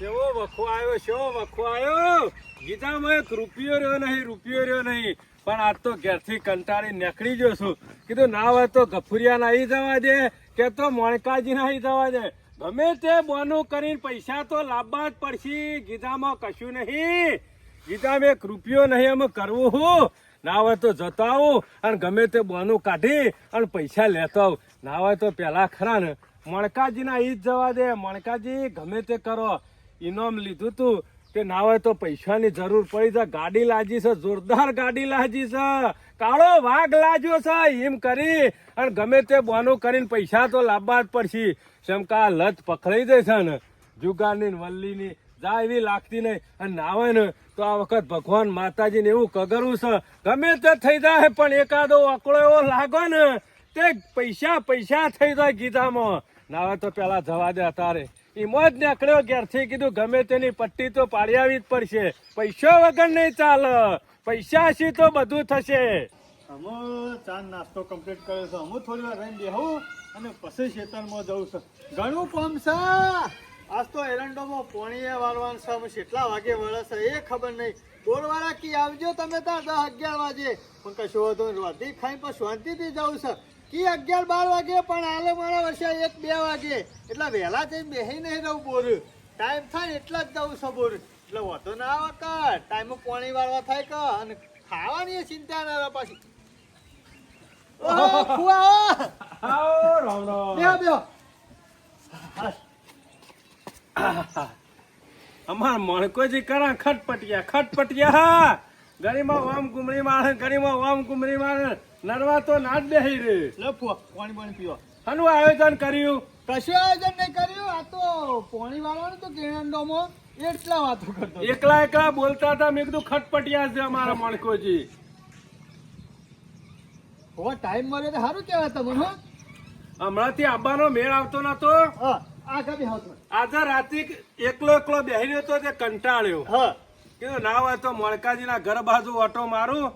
કેવો વખો આવ્યો, શેવો વખો આવ્યો. ગીતામાં એક રૂપિયો રહ્યો નહીં. પણ આજ તો ઘેરથી કંટાળી નીકળી ગયો છું. કીધું ના હોય તો ગફુરિયા નાહી જવા દે કે તો મોણકાજી નાહી જવા દે. ગમે તે બોનું કરીને પૈસા તો લાવવા જ પડશે. ગીતામાં કશું નહીં. ગીતામાં એક રૂપિયો નહીં. અમે કરવું હું ના હોય તો જતા આવું અને ગમે તે બોનું કાઢી અને પૈસા લેતો આવું. ના હોય તો પેલા ખરા ને મણકાજી ના ઈ જ જવા દે. મણકાજી ગમે તે કરો. ઇનામ લીધું તું કે ના હોય તો પૈસાની જરૂર પડી છે. ગાડી લાજી છે, જોરદાર ગાડી લાજી છે, કાળો વાઘ લાજ્યો છે. એમ કરી અને ગમે તે બોનું કરીને પૈસા તો લાવવા જ પડશે. જેમ કે આ લત પકડાઈ જાય છે ને જુગારની વલ્લીની જા એવી લાગતી નહીં. અને ના હોય ને તો આ વખત ભગવાન માતાજીને એવું કગરવું છે ગમે તે થઈ જાય પણ એકાદો અકળો એવો લાગો ને તે પૈસા થઈ જાય ગીતામાં. ના હોય તો પેલા જવા દે. અત્યારે ઈમોજ નીકળ્યો ઘેરથી. કીધું ગમે તેની પટ્ટી તો પાડી આવી જ પડશે. પૈસા વગર નહીં ચાલે. પૈસા હશે તો બધું થશે. અમે ચા નાસ્તો કમ્પ્લીટ કર્યો છે. હું થોડી વાર રહીને બેહું અને પછી ખેતરમાં જઉં છું. ઘણું કામ છે. આજ તો એરંડોમાં પોણીએ વાળવાનું છે. અમે કેટલા વાગે વળે છે એ ખબર નહીં. બોરવાળા કી આવજો તમે ત્યાં 10-11 વાગે. પણ કશું વાંધો નહીં. રોટી ખાઈ પણ શાંતિથી જવું છે. કી 11-12 વાગે પણ હાલે મારા વર્ષે 1-2 વાગે. એટલે વહેલા જઈને બેસી નહીં રહું બોર. ટાઈમ થાય એટલા જ જવું છે બોર. એટલે વાંધો ના આવે કે ટાઈમે પોણી વાળવા થાય કે અને ખાવાની ચિંતા ના રહે પાછી. ઓહો ફુવા આવો રામ રામ. બેહો. અમાર મણકોજી કરા ખટપટિયા ગરીમાં વામ ગુમરી મારે, ગરીમાં વામ ગુમરી મારે. નરવા તો ના જ બેહી રે. લે ફુવા પાણી પીવા. આનું આયોજન કર્યું. કશું આયોજન નહીં કર્યું. આ તો પોણી વાળવાનું તો કેરંડોમાં એટલા વાતો કરતો. એકલા બોલતા હતા. મેં કીધું ખટપટિયા છે અમારા મણકોજી. હો ટાઈમ મળે તો સારું કહેવાય તમને. હો હમણાંથી આબાનો મેળ આવતો નતો. હા આગળ બેહો તમે. આજે રાતે એકલો બેહી રહ્યો તો તે કંટાળ્યો. હા કીધું ના હોય તો મણકાજીના ઘર બાજુ ઓટો મારું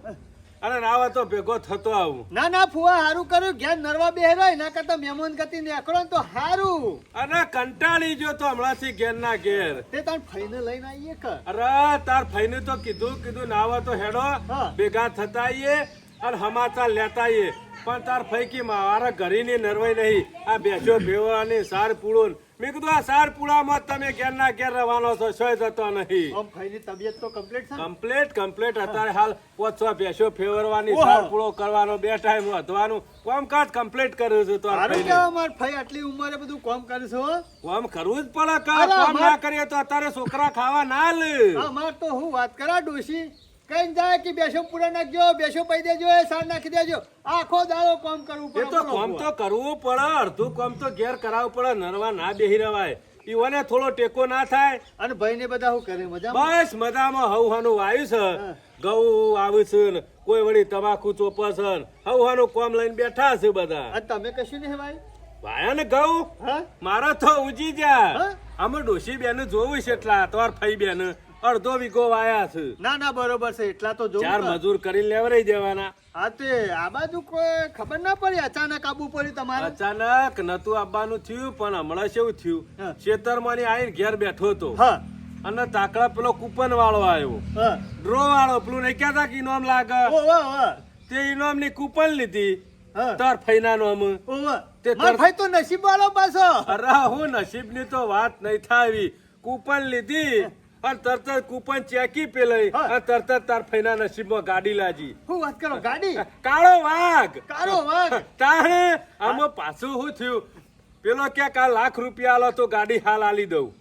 અને ના હોય તો ભેગો થતો આવું. ના ફુવા સારું કર્યું. ઘેર નરવા બેહરો એના કરતા મહેમાન ગતિ નીકળો ને તો સારું. અને કંટાળી ગયો તો હમણાંથી ઘેર ના ઘેર. તે તાર ફઈને લઈને આવીએ કે. અરે તાર ભાઈને તો કીધું ના હોય તો હેડો હા. ભેગા થતા આવીએ અને સમાચાર લેતા આવીએ. પણ તાર ફૈકી મારા ઘરની નરવાઈ નહીં. આ બેસો ભેવાની સાર પૂળો. મેં કીધું આ સાર પૂળામાં તમે ઘેર ના ઘેર રહેવાનો છો. સોય જતો નહીં. આમ ફઈની તબિયત તો કમ્પ્લીટ છે. કમ્પ્લીટ અત્યારે હાલ 5-6 ભેંસો ફેરવવાની, ઓહો. સાર પૂળો કરવાનો, 2 ટાઈમ વધવાનું કામકાજ કમ્પ્લીટ કર્યું છે. તો આ સારું ફઈને. કેવા માર ફઈ આટલી ઉંમરે બધું કામ કરે છે. હો કામ કરવું જ પડે. અરે કામ ના અમાર- કરીએ તો અત્યારે છોકરા ખાવા ના લે. અમાર તો હું વાત કરા ડોશી કઈ જાય કે બેસો પૂરા નાખજો, બેસો પૈ દેજો, એ સાર નાખી દેજો. આખો દાડો કામ કરવું એ પડે. તો કામ તો કરવું પડે. અડધું કામ તો ઘેર કરાવવું પડે. નરવા ના બેહી રવાય. ઈવોને થોડો ટેકો ના થાય. અને ભાઈ ને બધા શું કરે મજા. બસ મજામાં. હવહાનું વાયુ છે. હા. ઘઉં આવે છે ને કોઈ વળી તમાકુ ચોપે છે ને હવહાનું કામ લઈને બેઠા છે બધા. અને તમે કશું નહીં ભાઈ. વાયા ને ઘઉં હા મારા તો ઉજી જા. હા? અમે ડોશી બેન જોવું છે એટલા તોર ફઈ બેન અડધો વીઘો વાયા છે. ના બરોબર છે. એટલા તો જોવું 4 પડે. મજૂર કરીને લેવરાઈ દેવાના. હા તે આ બાજુ કોઈ ખબર ના પડી. અચાનક આબુ પડ્યું તમારે. અચાનક નતું આવવાનું થયું પણ હમણાં કેવું થયું હા. ખેતરમાંની આવીને ઘેર બેઠો હતો હા અને તાકડા પેલો કૂપન વાળો આવ્યો, હા ડ્રો વાળો. પેલું નહીં કહેતા કે ઇનામ લાગે ઓવા તે ઇનામ ની કૂપન લીધી. હા તાર ફઈના નામ. ઓવા તે માર ભાઈ તો નસીબ વાળો પાછો. અરે હું નસીબ ની તો વાત નહીં થાવી. કૂપન લીધી અને તરત જ કૂપન ચેકી પેલી હા. અને તરત જ તાર ફઈના નસીબમાં ગાડી લાજી. હું વાત કરો ગાડી. કાળો વાઘ. કારો વાઘ. તારે આમાં પાછું શું થયું પેલો ક્યાંક આ લાખ રૂપિયા આલો તો ગાડી હાલ આલી દઉં.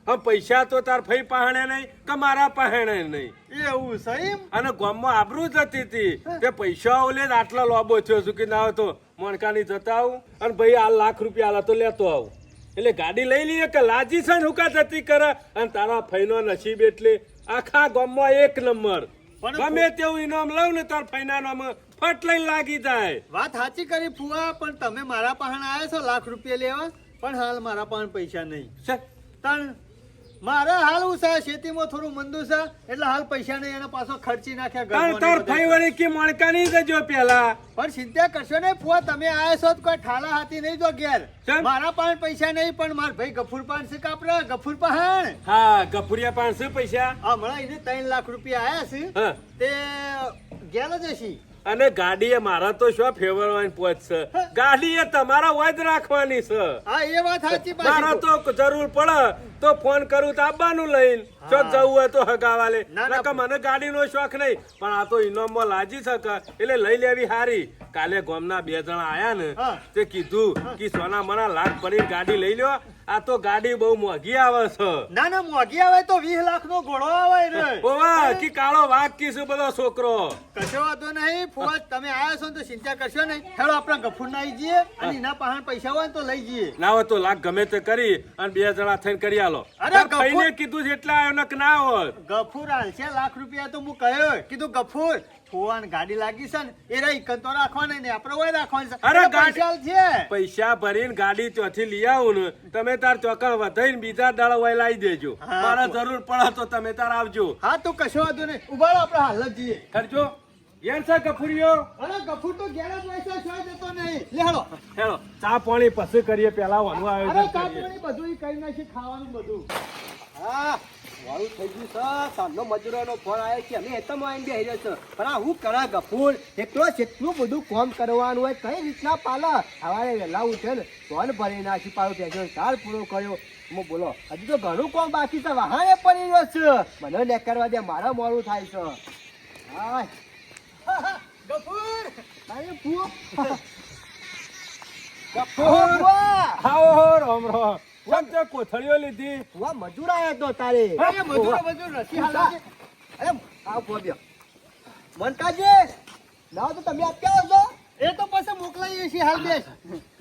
હવે પૈસા તો તાર ફઈ પહેણે નહીં કે મારા પહેણે નહીં. એવું સહી. અને ગામમાં આબરૂ જતી હતી તે પૈસા ઓલે જ આટલો લોબો થયો છું કે ના હોય તો મણકાની જતા આવું અને ભાઈ આ લાખ રૂપિયા આલા તો લેતો આવું. એટલે ગાડી લઈ લઈએ કે લાજી છે ને હુકા જતી કરે. અને તારા ફઈનો નસીબ એટલે આખા ગામમાં 1 નંબર. પણ ગમે તેવું ઇનામ લઉં ને તાર ફઈના નામ ફટ લઈને લાગી જાય. વાત સાચી કરી ફુવા. પણ તમે મારા પાસે આવ્યા છો લાખ રૂપિયા લેવા. પણ હાલ મારા પાસે પૈસા નહીં. છે. તણ મારે હાલ હું છે ખેતીમાં થોડું મંદુ છે એટલે હાલ પૈસા નહીં એને પાછો ખર્ચી નાખ્યા તાર ઘરમાં તાર ને બધે. ફઈ વળી કે મોણકા નહીં જજો પેલા પણ ચિંતા કરશો ને ફુવા તમે આયા છો તો કોઈ ઠાલા હાથી નહીં જો ઘેર કેમ? મારા પાસે પૈસા નહીં પણ મારા ભાઈ ગફુર પાસે છે કાપડા ગફુર પાસે હા ગફુરિયા 500 પૈસા હમણાં એને 3 લાખ રૂપિયા આયા છે હા તે ગેલ જ હશી અને ગાડી એ મારા તો શું ફેવરવાની પહોંચશે ગાડી એ તમારા હોય જ રાખવાની છે હા એ વાત સાચી મારા પાછી તો જરૂર પડે તો ફોન કરું તો આવવાનું લઈને ચોક જવું હોય તો હગાવાલે ના, ના. નકર મને ગાડીનો શોખ નહીં પણ આ તો ઇનામમાં લાજી શકે એટલે લઈ લેવી હારી કાલે ગામના 2 જણા આયા ને હા. તે કીધું કે સોના મના લાખ પડી ગાડી લઈ લ્યો આ તો ગાડી બહુ મોંઘી આવે છે ના ના મોંઘી આવે તો 20 લાખ નો ઘોડો આવે રે ઓવા કે કાળો વાઘ કીશું બધો છોકરો કશો વાંધો નહીં ફુવા તમે આયા છો ને તો ચિંતા કરશો નહીં હેડો આપણે ગફુર ના આવી જઈએ અને એના પાસે પૈસા હોય ને તો લઈ જઈએ ના હોય તો લાખ ગમે તે કરી અને 2 જણા થઈને કરી આલો અરે તાર ગફુર- ભાઈને કીધું છે એટલે આવ્યો નક ના હોત ગફુર હાલશે લાખ રૂપિયા તો હું કહ્યો કીધું ગફુર ફુવાન ગાડી લાગી છે ને એ રહી ઇકન તો રાખવાની ને આપણે હોય રાખવાની છે અરે એટલે ગાડી- પૈસા છે પૈસા ભરીને ગાડી ત્યાંથી લઈ આવું ને તમે તાર ચોકણ વધાઈને બીજા દાડા હોય લાવી દેજો હા. મારા જરૂર પડે તો તમે તાર આવજો હા તો કશો વાંધો નહીં ઉભા રહો આપણે હાલ જ જઈએ ખર્ચો યાર છે કફુરીઓ અરે ગફુર તો ઘેર જ હોય છે શોય જતો નહીં લે હેડો હેલો ચા પાણી પછી કરીએ પેલા વાનું અરે આયોજન કરીએ કાપવાની બધું ઈ કરી નાખી ખાવાનું બધું હા વાળું થઈ ગયું છે સાંજનો મજૂરોનો ફોન આવ્યો કે અમે હેતમાં આવીને બેહી રહ્યો છે પણ આ હું કરે ગફૂર એટલું બધું કામ કરવાનું હોય કઈ રીતના પાલા સવારે વહેલા ઉઠે ને ફોન ભરી નાખી પાડો પેટ્રોલ કાર પૂરો કર્યો હું બોલો હજુ તો ઘણું કામ બાકી છે વાહણે પડી રહ્યો છે મને ને કરવા દે મારા મોડું થાય છે હા ગફુર અરે પૂ ગફુર વાહ આવો હો રામ રામ કેમ તે કોથળીઓ લીધી વાહ મજૂર આવ્યો તો તારે અરે મજૂર રસી હાલાજી અરે આવ બોલ્યો મનકાજી ના તો તમે આપ્યા છો એ તો પછી મોકલાઈએ છીએ હાલ બેસ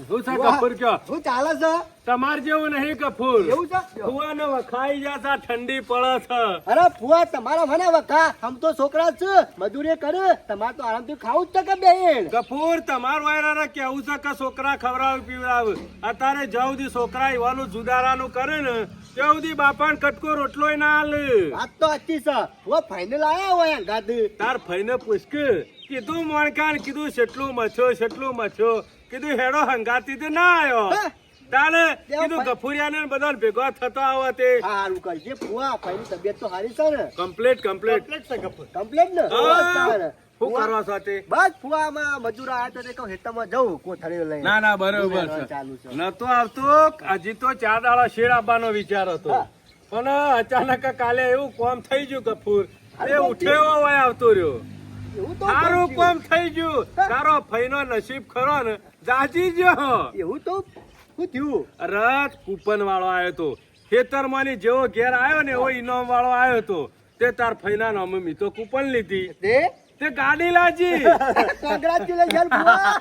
શું છે કફુર કયો શું ચાલે છે તમાર જેવું નહીં કફુર એવું છે ફુવાને વખાઈ જતા ઠંડી પડે છે અરે ફુવા તમારા મને વખા આમ તો છોકરા છે મજૂરી કરે તમારે તો આરામથી ખાવું જ છે કે બેન કપૂર તમાર વાયરા કેવું છે કે છોકરા ખવડાવ પીવડાવ અત્યારે જ્યાં સુધી છોકરા એવાનું જુદારાનું કરે ને ત્યાં સુધી બાપાને કટકો રોટલો ના હાલે વાત તો સાચી છે ફુવા ફાઇનલ આયા હોય ગાદી તાર ભાઈને પૂછ કે કીધું મોણકાન કીધું કેટલું મછો કીધું હેડો હંગાતી તો ના આવ્યો હે? તારે દેવ કીધું ભાઈ. ગફુરિયાને બધા ભેગો થતો આવો તે સારું કરજે ફુવા ફાઇનલ તબિયત તો સારી છે ને કમ્પ્લીટ કમ્પ્લીટ છે ગફુર કમ્પ્લેટ ને શું ફુવા- કરવા છો તે બસ ફુવામાં મજૂર આવ્યા તો તે કહું હેતામાં જવું કોથળીઓ લઈને ના ના બરોબર છે ચાલુ છે નતો આવતો હજી તો 4 દાડા શેર આપવાનો વિચાર હતો હા. પણ અચાનક કાલે એવું કોમ થઈ ગયું કપૂર અરે એ ઉઠેવો હોય આવતો રહ્યો એવું તો સારું થયું. કોમ થઈ ગયું તારો ફઈનો નસીબ ખરો ને જાજી ગયો એવું તો શું થયું રથ કૂપન વાળો આવ્યો તો ખેતરમાંની જેવો ઘેર આવ્યો ને એવો ઇનામ વાળો આવ્યો તો તે તાર ફઈના નામે મી તો કૂપન લીધી તે ગાડી લાજી કોંગ્રેચ્યુલેશન ફુવા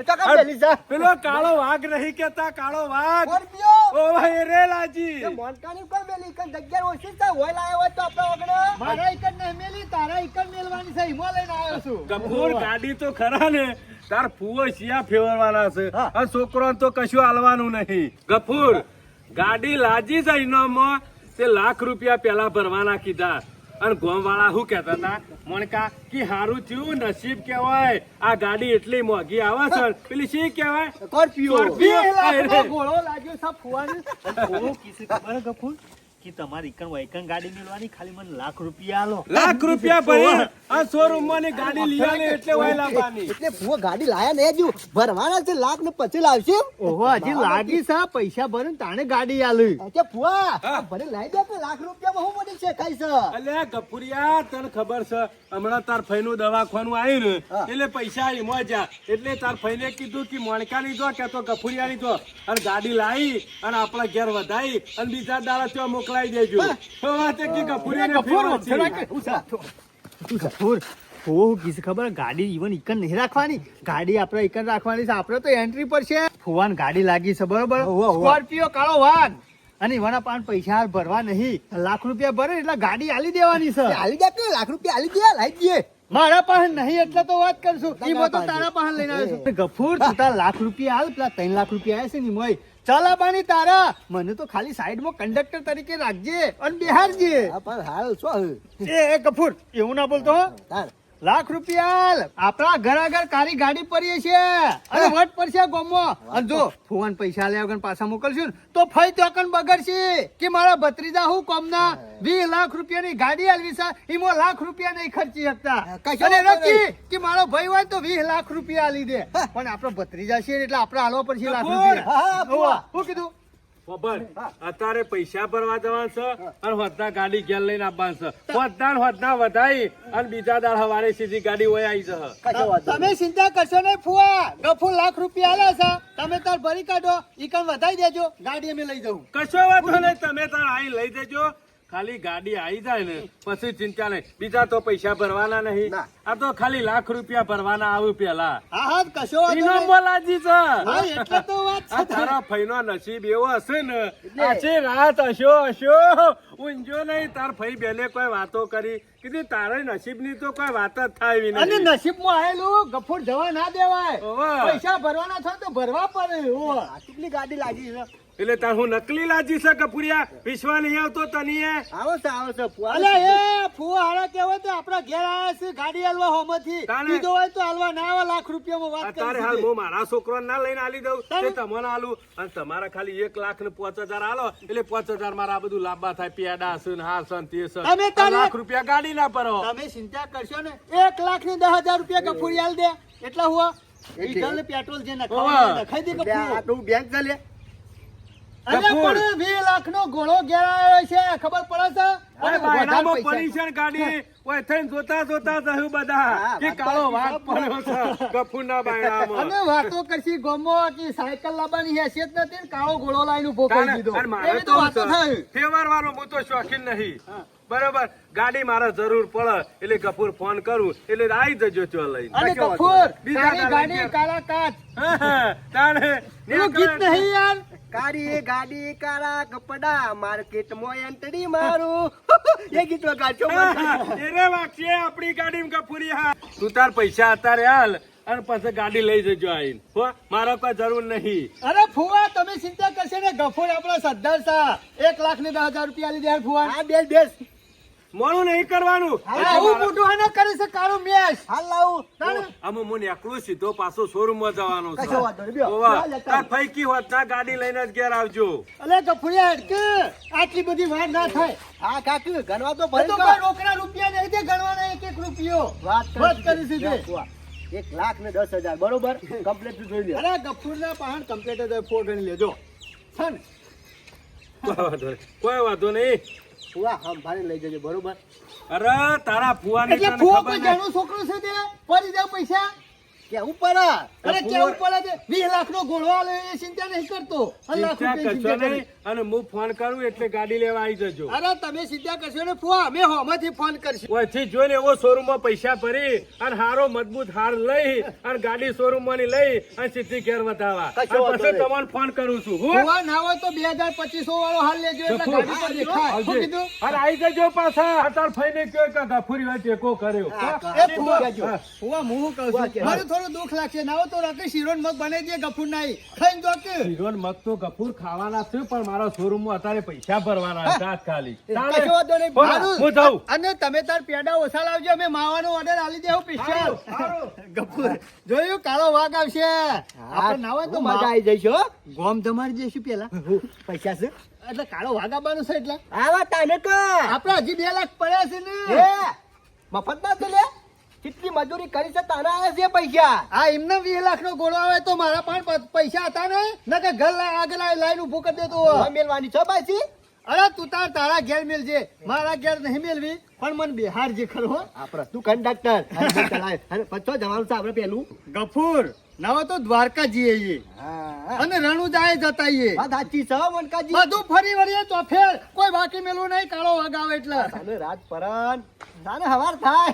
ચકા પેલી છે પેલો કાળો વાઘ નહીં કેતા કાળો વાઘ સ્કોર્પિયો ઓ ભાઈ રે લાજી મોનકાની કોઈ મેલી કઈ જગ્યા ઓછી છે હોય લાયો હોય તો આપણે વગડે મારા એકન ને મેલી તારા એકન મેલવાની છે હિમો લઈને આવ્યો છું કપૂર ગાડી તો ખરા ને તાર ફુવો શિયા ફેરવાના છે હા. આ છોકરો તો કશું હાલવાનું નહીં ગફૂર ગાડી લાજી છે ઇનામમાં તે લાખ રૂપિયા પેલા ભરવાના કીધા અને ગોમ વાળા શું કહેતા હતા મોણકા કે હારું થયું નસીબ કહેવાય આ ગાડી એટલી મોંઘી આવે છે પેલી શી કહેવાય સ્કોર્પિયો સ્કોર્પિયો. 2 લાખનો ઘોડો લાગ્યો છે ફુવાને ઘોડો કીધું ખબર ગફુર કે તમારી એકન વૈકન ગાડી મેળવાની ખાલી મને લાખ રૂપિયા આલો લાખ રૂપિયા ભરી આ શોરૂમ માં ગાડી લઈ આવે એટલે હોય લાવવાની એટલે ફુવા ગાડી લાયા ને હજુ ભરવાના છે લાખ ને પછી લાવશે ઓહો હજી લાગી છે પૈસા ભરે ને તાણે ગાડી આલી એટલે ફુવા ભલે લાવી દે તો લાખ રૂપિયામાં હું મોટી છે ખાઈ છે અલ્યા ગફુરિયા તને ખબર છે હમણાં તાર ફઈનું દવાખાનું આવ્યું ને હા. એટલે પૈસા એમાં જા એટલે તાર ફઈને કીધું કે મોણકાની જો કે તો ગફુરિયાની જો અને ગાડી લાવી અને આપણા ઘેર વધાઈ અને બીજા દાડા ત્યાં મોકલાઈ દેજો તો વાત એ કે ગફુરિયાને ફેરવા છે. ગફુર ખબર ગાડી ઈવન ઇકન નહીં રાખવાની ગાડી આપણે ઇકન રાખવાની છે આપણે તો એન્ટ્રી પર છે ફુવાન ગાડી લાગી છે બરોબર ઓહો, ઓહો. સ્કોર્પિયો કાળો વાન અને ઈવાના પાન પૈસા ભરવા નહીં લાખ રૂપિયા ભરે એટલે ગાડી આલી દેવાની છે હાલી દે કે લાખ રૂપિયા હાલી દે લાવી દે મારા પાસે નહીં એટલે તો વાત કરશું તારા ઈ બધું પાસે. તારા પાસે લઈને આવ્યો છું ગફુર તું તારા લાખ રૂપિયા હાલ પેલા 3 લાખ રૂપિયા આવ્યા છે ને મોય ચલાબાની તારા મને તો ખાલી સાઈડમાં કંડક્ટર તરીકે રાખજે અને બિહારજે. હા, પણ હાલ શું એ ગફુર એવું ના બોલતો હો. તાર લાખ રૂપિયા આપણા ઘર આગળ કારી ગાડી પડીએ છે અને વટ પડશે ગોમમાં. અને જો ફુવાન પૈસા લે વગર પાછા મોકલશું ને તો ફઈ ચોકન બગડશે કે મારા ભત્રીજા હું કોમના 20 લાખ રૂપિયાની ગાડી આલવી છે ઈમો લાખ રૂપિયા નહીં ખર્ચી શકતા. કશો અને વાંધો નક્કી કે મારો ભાઈ હોય તો 20 લાખ રૂપિયા આલી દે પણ આપણો ભત્રીજા છે એટલે આપણે આલવા પડશે લાખ રૂપિયા. હા, ફુવા. હું કીધું ખબર અત્યારે પૈસા ભરવા જવાનું છે અને હોદના ગાડી ઘેર લઈને આવવાનું છે. હોદના વધાઈ અને બીજા દાડ હવારે સીધી ગાડી હોય આવી જશે. કશો વાંધો નહીં. તમે ચિંતા કરશો નહીં ફુવા. ગફુર લાખ રૂપિયા આલે છે તમે તાર ભરી કાઢો ઈ કણ વધાઈ દેજો ગાડી અમે લઈ જવું. કશો વાંધો નહીં, તમે તાર અહીં લઈ દેજો. ખાલી ગાડી આવી જાય ને પછી ચિંતા નહીં. બીજા તો પૈસા ભરવાના નહીં. ના. આ તો ખાલી લાખ રૂપિયા ભરવાના આવું પેલા. હા હા કશો વાંધો ઈનો નહીં. બોલાજી છે. હા એટલે તો વાત આ છે. તારા ફઈનો નસીબ એવો હશે ને આછી રાત હશો ઊંઝો નહીં. તાર ફઈ બેને કોઈ વાતો કરી કીધી તારે નસીબની તો કોઈ વાત જ થાય એવી અને નથી. નસીબમાં આયેલું ગફુર જવા ના દેવાય. ઓવે. પૈસા ભરવાના થાય તો ભરવા પડે. ઓવે. આટલી ગાડી લાગી છે. એટલે તાર હું નકલી લાજી છે કપુરિયા વિશ્વા નહીં આવતો તનીએ. આવો છે ફુવા. અલે એ ફુવા હારા કેવાય તો આપણા ઘેર આયા છે ગાડી હાલવા હોમથી. તાને. બીજો હોય તો હાલવા ના આવે લાખ રૂપિયામાં વાત અત્યારે કરી હાલ છે. હું મારા છોકરાને ના લઈને આલી દઉં તાને. તે તમને આલું અને તમારા ખાલી 1 લાખ ને 5,000 આલો એટલે 5,000 મારા આ બધું લાંબા થાય. પેડા છે ને હા છે ને તે છે. તમે તારે- લાખ રૂપિયા ગાડી ના ભરો. તમે ચિંતા કરશો ને 1,10,000 રૂપિયા ગફુરી હાલ દે એટલા હુઆ ડીઝલ ને પેટ્રોલ જે નખાવાનું ઓવે. નખાઈ દે બે ગફુર. આટલું બેંક ચાલે. અરે ગફુર. પણ 20 લાખનો ઘોડો ઘેર આવ્યો છે ખબર પડે છે? અરે અને બાયણામાં વધારે પડી છે ને ગાડી ઓય થઈને જોતા થયું બધા હા, કે વાત કાળો સાચી વાઘ પડ્યો છે ગફુરના બાયણામાં. અને વાતો કરશી ગોમો કે સાયકલ લાવવાની હેસિયત નથી ને કાળો ઘોડો લાવીને ઉભો કરી તાને- દીધો અને મારે એવી તો તો વાતો થાય. તહેવારવાળો હું તો શોખીન નહીં. બરોબર ગાડી મારે જરૂર પડે એટલે ગફુર ફોન કરું એટલે આવી જજો ચો લઈને. અને કશો વાંધો ગફુર બીજા તારી દાડે ગાડી ઘેર. કાળા કાચ તાણે એનું ગીત નહીં યાર. કાળી ગાડી કાળા કપડા માર્કેટમાં એન્ટરી મારું એ ગીત વગાડજો. એરે વાગશે આપણી ગાડીમાં ગફુરિયા. તું તાર પૈસા અત્યારે હાલ અને પછી ગાડી લઈ જજો આઈને. હો મારે કોઈ જરૂર નહીં. અરે ફુવા તમે ચિંતા કરશે ને ગફુર આપણો સરદાર સા 1,10,000 રૂપિયા લીધે યાર ફુવા. આ બેસ મોડું નહીં કરવાનું. આવું મોટું આને કરે છે કાળો મેશ. હાલ લાવું. તાણે. આમાં મને એકલું સીધો પાછો શોરૂમમાં જવાનો છે. કશો વાંધો નહીં, બેહો. ઓવા. બેહો, તાર ફૈકી હોત ના ગાડી લઈને જ ઘેર આવજો. અલે ગફુરિયા હેડકે આટલી બધી વાર ના થાય. હા કાકી ગણવા તો એ ભરી તો દો. કોઈ રોકડા રૂપિયા નહીં દે ગણવાના એક એક રૂપિયો વાત કરી છે તે. 1,10,000 બરોબર કમ્પ્લીટ જોઈ લે. અરે ગફુરના પહાણ કમ્પ્લીટ જ હોય, ફોર ગણી લેજો છે ને? કોઈ વાંધો નહીં. કોઈ વાંધો નહીં. ફુવા સંભાળી લઈ જજો બરોબર. અરે તારા ફુવાની એટલે તને ફુવા ખબર કોઈ નહીં. જાણું છોકરો છે તે પડી જાવ પૈસા. કેવું પડે. અરે કેવું પડે છે 20 લાખનો ઘોડો આલે એ ચિંતા નહીં કરતો. અને લાખ ચિંતા રૂપિયાની કરશો ચિંતા નહીં અને હું ફોન કરું એટલે ગાડી લેવા આવી જજો. કરે. અરે તમે ચિંતા કરશો ને ફુવા અમે હોમાંથી ફોન કરશું. ઓયથી જોઈને એવો શોરૂમમાં પૈસા ભરી અને હારો મજબૂત હાર લઈ અને ગાડી શોરૂમમાંની લઈ અને સીધી ઘેર વધાવા. કશો અને વાંધો પછી નહીં. તમને ફોન કરું છું. હું ફુવા ના હોય તો 2,2500 વાળો હાલ લેજો એટલે ગાડી પર દેખાય. શું આવજે. કીધું? અને આવી જજો પાછા. અત્યારે ફઈને કહ્યો કે ગફુરી હોય ટેકો કર્યો. હા, એ ફુવા કહેજો. ફુવા હું કહું ફુવા છું કહેજો. મને થોડું દુઃખ લાગશે ના હોય તો રાતે શીરો ને મગ બનાવી દે ગફુર નાઈ ખાઈને જો કે હીરોન મગ તો ગફુર ખાવાના છે પણ મારા શોરૂમમાં અત્યારે પૈસા ભરવાના હતા જ ખાલી. કશો વાંધો નહીં. બોલો, સારું. હું જાઉં. અને તમે તાર પેડા ઓછા લાવજો અમે માવાનો ઓર્ડર આલી દેવું સ્પેશિયલ. ગફુર જોયું કાળો વાઘ આવશે આપણે ના હોય તો મજા આવી જઈશ હો. ગોમ ધમાડી જઈશું પેલા પૈસા છે એટલે કાળો વાઘ આવવાનો છે એટલે આવા તાને ક આપણે હજી 2 લાખ પડ્યા છે ને હે મફતમાં તો લે કેટલી મજૂરી કરી છે તારા આયા છે પૈસા. આ એમને 20 લાખનો ઘોડો આવે તો મારા પણ પૈસા હતા ને ન કે ઘર આગળ લાઈન ઉભું કરી દેતો હવે મેલવાની છે પાછી. અરે તું તારા ઘેર મેલજે મારા ઘેર નહીં મેલવી પણ મને બિહાર જે ખરો હો. આપણે તું કંડક્ટર અને ચલાય અને પછી જવાનું છે આપણે પેલું. ગફુર ના હોય તો દ્વારકા જઈએ હા અને રણુજાએ જતા આઈએ. વાત સાચી છે હો મનકાજી. બધું ફરી વળીએ તો ફેર કોઈ બાકી મેલું નહીં કાળો વાઘ આવે એટલે અને રાત પરન તાને હવાર થાય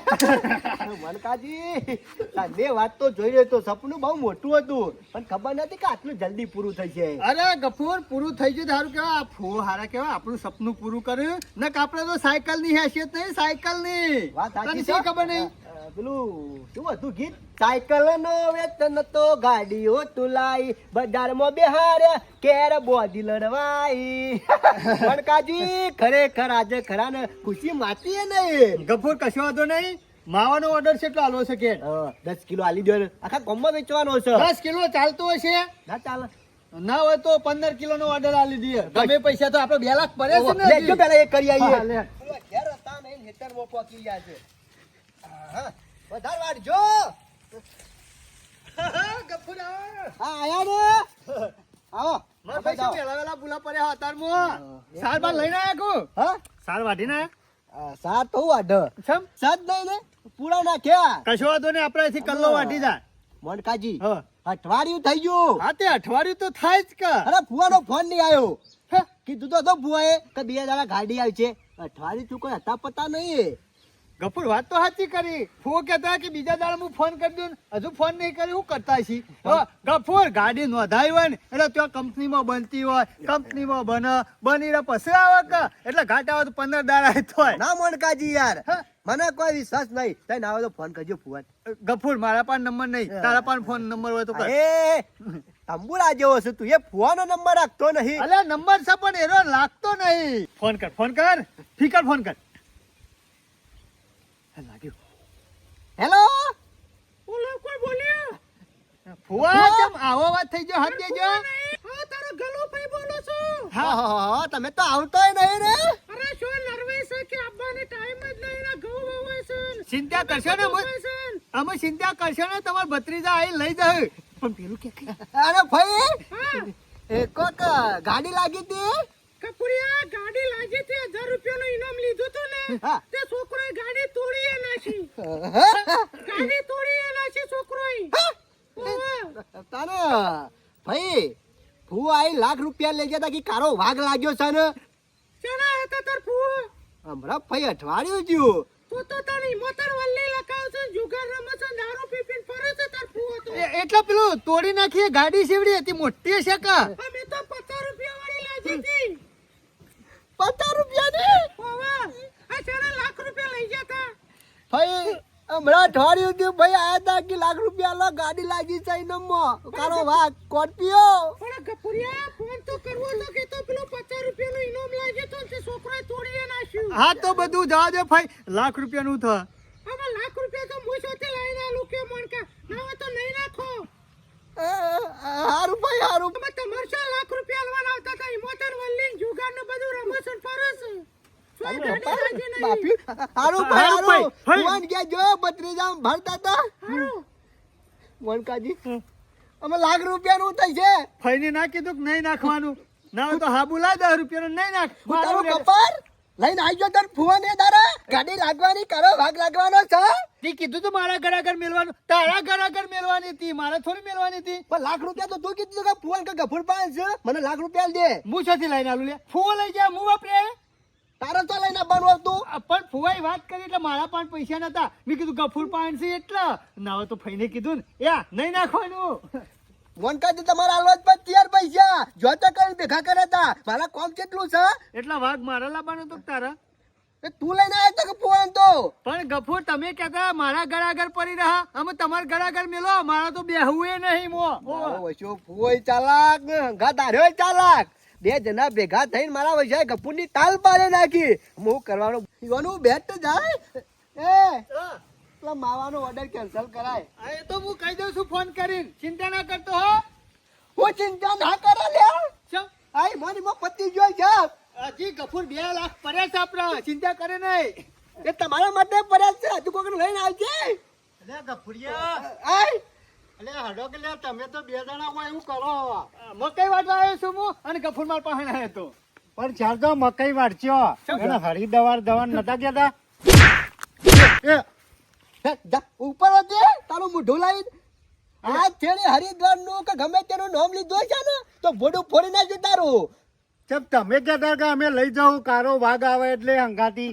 મનકાજી તાને વાત તો જોઈ રહ્યો તો સપનું બહુ મોટું હતું પણ ખબર નથી કે આટલું જલ્દી પૂરું થઈ જાય. અરે ગફુર પૂરું થઈ ગયું સારું કેવા ફૂ હારા કેવા આપણું સપનું પૂરું કર્યું ને આપણે તો સાયકલ ની હેસિયત નહીં સાયકલ ની વાત સાચી તને છે. શી ખબર નહીં પેલું શું હતું ગીત? સાયકલ નો વેતન તો ગાડીઓ તુલાઈ બજારમાં બેહાર્યા કેર બોધી લડવાઈ. વણકાજી ખરેખર આજે ખરા ને ખુશી માતી નહીં. ગફુર કશો વાંધો નહીં. માવાનો ઓર્ડર કેટલો આલવો છે કે? 10 કિલો આલી દો ને, આખા ગામમાં વેચવાનો છે. 10 કિલો ચાલતો હશે? ના ચાલે. ના હોય તો 15 કિલો નો ઓર્ડર આલી દઈએ. ગમે પૈસા તો આપણે 2 લાખ પડે છે ને. લેજો પેલા એ કરી આવીએ. હા, લે. ઘેર હતા નહીં હેતરમાં પહોંચી ગયા છે. હા, વધારે વાળજો. ગફુર હા આયા ને. આવો. મારા પૈસા મેળવેલા ભૂલા પડ્યા અતારમાં. સાર બાર લઈને આયા કો? હા? સાર વાઢીને આયા? સાત તો વાઢ. છમ સાત નહીં ને પૂરા નાખ્યા. કશો વાંધો નહીં, આપણે અહીંથી કલ્લો વાઢી જાય. મોનકાજી હા. અઠવાડિયું થઈ ગયું. હા, તે અઠવાડિયું તો થાય જ કે. અરે ફુવાનો ફોન નહીં આવ્યો. હે? કીધું તો હતો ફુવાએ કે 2 દાડા ગાડી આવી છે. અઠવાડિયું તું કોઈ હતા પતા નહીં. ગફુર વાત તો સાચી કરી. ફૂ કહેતા કે બીજા દાડે હું ફોન કરી દઉં, હજુ ફોન નહીં કરી હું કરતા છી. ગફુર ગાડી નોંધાઈ હોય ને એટલે ત્યાં કંપનીમાં બનતી હોય, કંપનીમાં બની રહે પછી આવે કે એટલે ઘાટ આવે તો 15 દાડા હોય. ના મોનકાજી યાર, હા. મને કોઈ વિશ્વાસ નહીં. તને આવે તો ફોન કરજો ફુવાન. ગફુર મારા પાસે નંબર નહીં, તારા પાસે ફોન નંબર હોય તો કર. એ તંબુરા જેવો છે તું, એ ફુવાનો નંબર રાખતો નહીં. અલ્યા નંબર છે પણ એનો લાગતો નહીં. ફોન કર, ફોન કર, ફીકર ફોન કર. લાગ્યો. હેલો. બોલો, કોઈ બોલ્યો? ફુવા કેમ આવો વાત થઈ ગયો? હાથ દેજો. હા, તારો ગલો ભાઈ બોલો છો. હા હા હા, તમે તો આવતોય નહીં રે. અરે શું નર્વસ છે કે આબાને ટાઈમ જ નહીં ને ઘઉં વવાય છે. ચિંતા કરશો ને અમે ચિંતા કરશો ને તમાર ભત્રીજા આઈ લઈ જાય. પણ પેલું કે અરે ભાઈ, એ કોક ગાડી લાગી હતી. કપુરિયા ગાડી લાગી હતી, 1000 રૂપિયાનું ઇનામ લીધું તું ને. હા. તે છોકરોએ ગાડી તોડી નાખી. હા? ગાડી તોડી નાખી છોકરોએ. તારે ભાઈ ફૂ આઈ લાખ રૂપિયા લઈ ગયા તા કે કારો વાઘ લાગ્યો છે ને. ચણા હતા તાર ફૂ. હમણાં ભાઈ અઠવાડિયું થયું. તું તો તારી મોતર વલ્લી લખાવ છે, જુગાર રમે છે, દારૂ પી પીને ફરે છે તાર ફૂ તો. એટલે પેલું તોડી નાખી ગાડી સેવડી હતી, મોટી છે કા? અમે તો 50 રૂપિયા વાળી લાગી હતી. 50 રૂપિયાની? ઓવા આ ચણા લાખ રૂપિયા લઈ ગયા તા. ભાઈ હમણાં અઠવાડિયું થયું ભાઈ આયા તા કે લાખ રૂપિયા લો ગાડી લાગી છે ઇનામમાં. કારો વાઘ સ્કોર્પિયો. પણ ગપુરિયા ફોન તો કરવો તો કે તો પેલો 50 રૂપિયાનું ઇનામ લાગ્યો તો તે છોકરાએ તોડી નાખ્યું. હા તો બધું જવા દે ભાઈ, લાખ રૂપિયાનું થા. આમાં લાખ રૂપિયા તો હું સાથે લઈને આલું કે મણકા ના હોય તો નહીં નાખો. હારું ભાઈ હારું. તમે તમાર 4 લાખ રૂપિયા આલવાના આવતા હતા, ઈમોતર વલ્લી જુગાર ને બધું રમે છે ફરે છે. શું ગાડી લાગી નહીં? બાપી હારું ભાઈ હારું ભાઈ, હારું. ભાઈ. ફુવાન ગયા જો બત્રીજામ ભરતા તા. હારું. મોનકાજી અમે લાખ રૂપિયાનું થઈ છે. ફઈને ના કીધું કે નહીં નાખવાનું, ના હોય તો હાબુ લા 10 રૂપિયાનું નહીં નાખ. હું તારો કપાર લઈને આવી ગયો તાર ફુવાને તારા ગાડી લાગવાની કરો વાઘ લાગવાનો છે. તે કીધું તું મારા ઘર આગળ મેલવાનું, તારા ઘર આગળ મેલવાની હતી, મારે થોડી મેલવાની હતી. પણ લાખ રૂપિયા તો તું કીધું કે ફુવાન કે ગફુર પાસે છે, મને લાખ રૂપિયા દે. હું છથી લઈને આલું લે. ફૂવો લઈ જા, હું વાપરે. તારે તો લઈને આવવાનું હતું. પણ ફુવાઈ વાત કરી એટલે મારા પાસે પૈસા નતા. મેં કીધું ગફુર પાસે છે એટલે ના હોય તો ફઈને કીધું ને યા નહીં નાખવાનું. મોનકાજી તમારા હાલવા જ 25 પૈસા જો તો કઈ ભેગા કર્યા તા. મારા કોમ કેટલું છે એટલા વાઘ મારા લાવવાનો તો તારા. એ તું લઈને આવ્યો તો કે ફુવાન તો. પણ ગફુર તમે કહેતા મારા ઘર આગળ પડી રહ્યા, અમે તમારા ઘર આગળ મેલો, મારા તો બેહવું નહીં મો. વચ્ચો ફુવાઈ ચાલાક ને હંગા તાર્યો ચાલાક. 2 જણા ભેગા થઈને મારા વજાય ગફુરની તાલ પાડે નાખી. હું કરવાનો ઈવાનું બેટ જાય. એ પેલા માવાનો ઓર્ડર કેન્સલ કરાય. એ તો હું કહી દઉં છું ફોન કરીને, ચિંતા ના કરતો હો. હું ચિંતા ના કરે લે. ચમ આઈ મારી માં પતિ જોઈ છે. હજી ગફુર 2 લાખ પડ્યા છે આપણા, ચિંતા કરે નહીં. એ તમારા માટે પડ્યા છે. હજુ કોક લઈને આવજે. અલે ગફુરિયા, આય અલે હડો કે લે, તમે તો 2 જણા હોય એવું કરો. મકઈ વાટવા આવ્યો છું હું અને ગફુર માર પાસે આવ્યો તો. પણ ચાર તો મકઈ વાળચ્યો એને હરિદવાર દવાન નતા કેતા. હે, જા, ઉપર વધે તારું મોઢું લાવી. આ છેડે હરિદ્વાર નું કે ગમે તેનું નામ લીધું છે ને તો બોડું ફોડી નાખ્યું તારું. ચપ તમે કેતા કે અમે લઈ જાઉં કારો વાઘ આવે એટલે હંગાતી.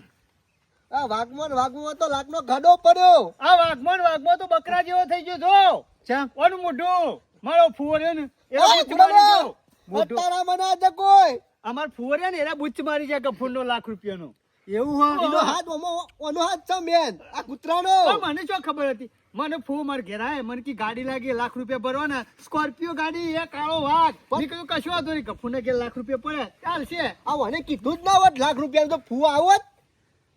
આ વાઘમાં તો લાખનો ગાડો પડ્યો. આ વાઘમાં તો બકરા જેવો થઈ ગયો જો. ચમ ઓનું મોઢું મારો ફુવર ને એરા ઓય, બુચ્ચ મારી ગયો. અત્યારે મને આજે કોઈ અમાર ફુવર ને એરા બુચ્ચ મારી જાય ગફુર નો લાખ રૂપિયાનો. એવું હોય એનો હાથ ઓનો હાથ છે મેન આ કૂતરાનો. પણ મને શું ખબર હતી? મને ફૂ માર ઘેર આય મને કી ગાડી લાગી ₹1 લાખ ભરવાના, સ્કોર્પિયો ગાડી એ કાળો વાઘ. મેં કીધું કશું વાંધો નહીં, ગફુને ઘેર ₹1 લાખ પડે ચાલશે. આ મને કીધું જ ના હોત ₹1 લાખ તો ફૂ આવત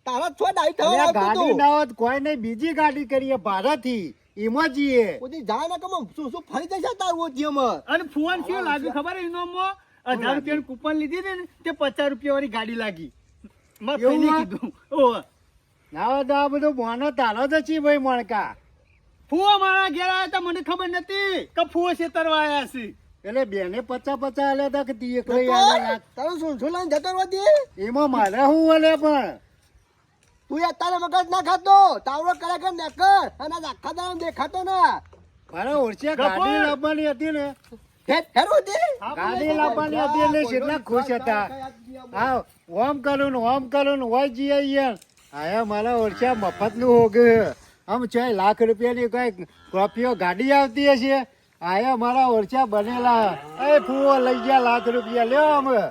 તારા છો ડાઈ થવા અલ્યા આવતું ગાડી તું. ના હોત કોઈ નહીં, બીજી ગાડી કરીએ ભાડાથી, એમાં જઈએ. ઓજી જા ના કમ શું ફરી જશે તારું ઓજીમાં. અને ફુવાન શું લાગ્યું ખબર હે? ઇનામમાં 1000 રૂપિયાનું કૂપન લીધી ને તે 50 રૂપિયા વાળી ગાડી લાગી. મારા એવું ભાઈને હોય? કીધું. ઓહો. ના હોય તો આ બધું મોનો તારો જ છે ભાઈ મણકા. ફુવા મારા ઘેર આયા હતા, મને ખબર નથી કે ફુવા છેતરવા આયા છે. એટલે બેને 50 આલ્યા હતા કે તી એકલો જતો આલ્યા રહે. લાખ? તારું શું શું લઈને જતો રહો દે. એમાં મારે શું વળે પણ તું અત્યારે મગજ ના ખાતો તાવડો કરે કે નેકર અને આજ આખા દાડો દેખાતો ના. મારે ઓળખ્યા ગાડી ગફુર! લાવવાની હતી ને, હેરો દે. ગાડી લાવવાની હતી એટલે કેટલા ખુશ હતા. હા ઓમ કરું ને ઓમ કરું ને હોય જઈએ યાર. આયા મારા ઓળખ્યા મફત નું હોગે. આમ છે ₹1 લાખ ની કઈ કોપીઓ ગાડી આવતી હશે. આયા મારા ઓળખ્યા બનેલા. એ ફૂવો લઈ ગયા ₹1 લાખ લ્યો અમે.